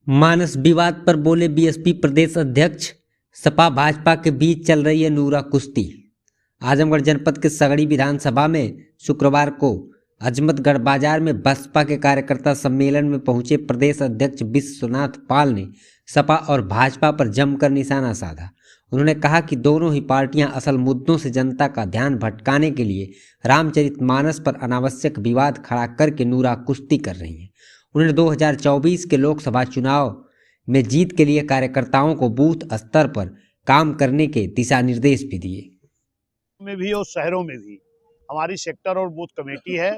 मानस विवाद पर बोले बीएसपी प्रदेश अध्यक्ष। सपा भाजपा के बीच चल रही है नूरा कुश्ती। आजमगढ़ जनपद के सगड़ी विधानसभा में शुक्रवार को अजमतगढ़ बाजार में बसपा के कार्यकर्ता सम्मेलन में पहुंचे प्रदेश अध्यक्ष विश्वनाथ पाल ने सपा और भाजपा पर जमकर निशाना साधा। उन्होंने कहा कि दोनों ही पार्टियां असल मुद्दों से जनता का ध्यान भटकाने के लिए रामचरितमानस पर अनावश्यक विवाद खड़ा करके नूरा कुश्ती कर रही हैं। उन्होंने 2024 के लोकसभा चुनाव में जीत के लिए कार्यकर्ताओं को बूथ स्तर पर काम करने के दिशा निर्देश भी दिए। में भी और शहरों में भी हमारी सेक्टर और बूथ कमेटी है।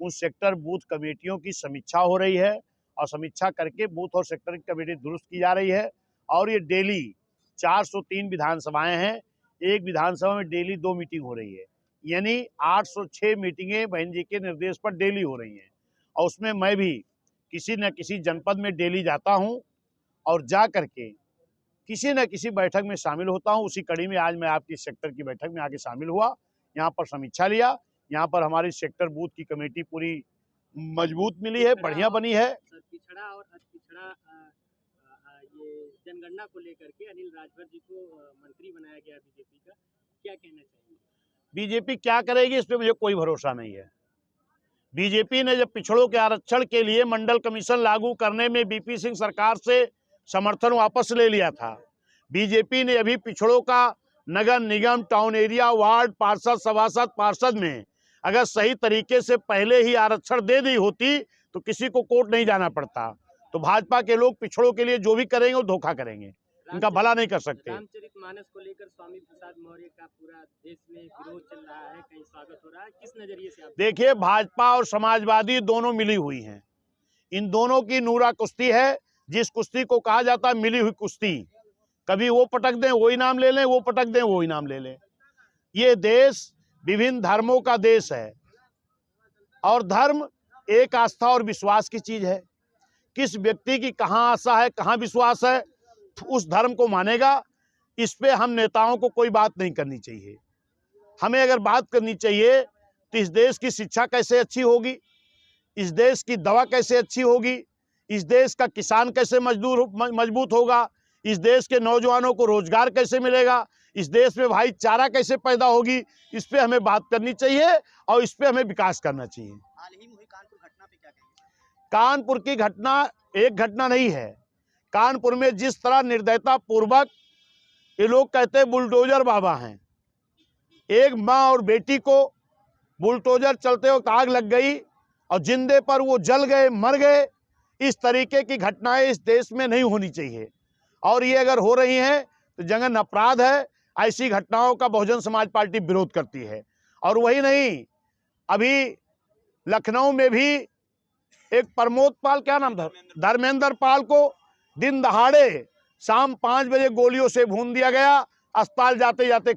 उन सेक्टर बूथ कमेटियों की समीक्षा हो रही है और समीक्षा करके बूथ और सेक्टर की कमेटी दुरुस्त की जा रही है। और ये डेली 403 विधानसभाएं हैं, एक विधानसभा में डेली 2 मीटिंग हो रही है, यानी 806 मीटिंगें बहन जी के निर्देश पर डेली हो रही हैं। और उसमें मैं भी किसी न किसी जनपद में डेली जाता हूं और जा करके किसी न किसी बैठक में शामिल होता हूं। उसी कड़ी में आज मैं आपकी सेक्टर की बैठक में आके शामिल हुआ, यहाँ पर समीक्षा लिया। यहाँ पर हमारी सेक्टर बूथ की कमेटी पूरी मजबूत मिली है, बढ़िया बनी है। पिछड़ा और अतिपिछड़ा ये जनगणना को लेकर के अनिल राजभर जी को मंत्री बनाया गया बीजेपी का, क्या कहना चाहिए? बीजेपी क्या करेगी इस पे मुझे कोई भरोसा नहीं है। बीजेपी ने जब पिछड़ों के आरक्षण के लिए मंडल कमीशन लागू करने में बीपी सिंह सरकार से समर्थन वापस ले लिया था। बीजेपी ने अभी पिछड़ों का नगर निगम, टाउन एरिया, वार्ड, पार्षद, सभासद, पार्षद में अगर सही तरीके से पहले ही आरक्षण दे दी होती तो किसी को कोर्ट नहीं जाना पड़ता। तो भाजपा के लोग पिछड़ों के लिए जो भी करेंगे वो धोखा करेंगे, इनका भला नहीं कर सकते। रामचरितमानस को लेकर स्वामी प्रसाद मौर्य का पूरा देश में विरोध चल रहा है, कहीं स्वागत हो रहा है, किस नजरिए से आप देखिए, भाजपा और समाजवादी दोनों मिली हुई हैं। इन दोनों की नूरा कुश्ती है, जिस कुश्ती को कहा जाता है मिली हुई कुश्ती। कभी वो पटक दें वो इनाम ले लें, वो पटक दें वो इनाम ले लें। ये देश विभिन्न धर्मों का देश है और धर्म एक आस्था और विश्वास की चीज है। किस व्यक्ति की कहाँ आस्था है, कहाँ विश्वास है, उस धर्म को मानेगा। इस पे हम नेताओं को कोई बात नहीं करनी चाहिए। हमें अगर बात करनी चाहिए तो इस देश की शिक्षा कैसे अच्छी होगी, इस देश की दवा कैसे अच्छी होगी, इस देश का किसान कैसे मजबूत होगा, इस देश के नौजवानों को रोजगार कैसे मिलेगा, इस देश में भाईचारा कैसे पैदा होगी, इस पे हमें बात करनी चाहिए और इस पे हमें विकास करना चाहिए। हाल ही में हुई कानपुर घटना पे क्या कहेंगे? कानपुर की घटना एक घटना नहीं है। कानपुर में जिस तरह निर्दयता पूर्वक ये लोग कहते हैं बुलडोजर बाबा हैं, एक माँ और बेटी को बुलडोजर चलते वक्त आग लग गई और जिंदे पर वो जल गए, मर गए। इस तरीके की घटनाएं इस देश में नहीं होनी चाहिए और ये अगर हो रही हैं तो जघन्य अपराध है। ऐसी घटनाओं का बहुजन समाज पार्टी विरोध करती है। और वही नहीं, अभी लखनऊ में भी एक प्रमोद पाल, क्या नाम था, धर्मेंद्र पाल को दिन दहाड़े शाम 5 बजे गोलियों से भून दिया गया, अस्पताल जाते जाते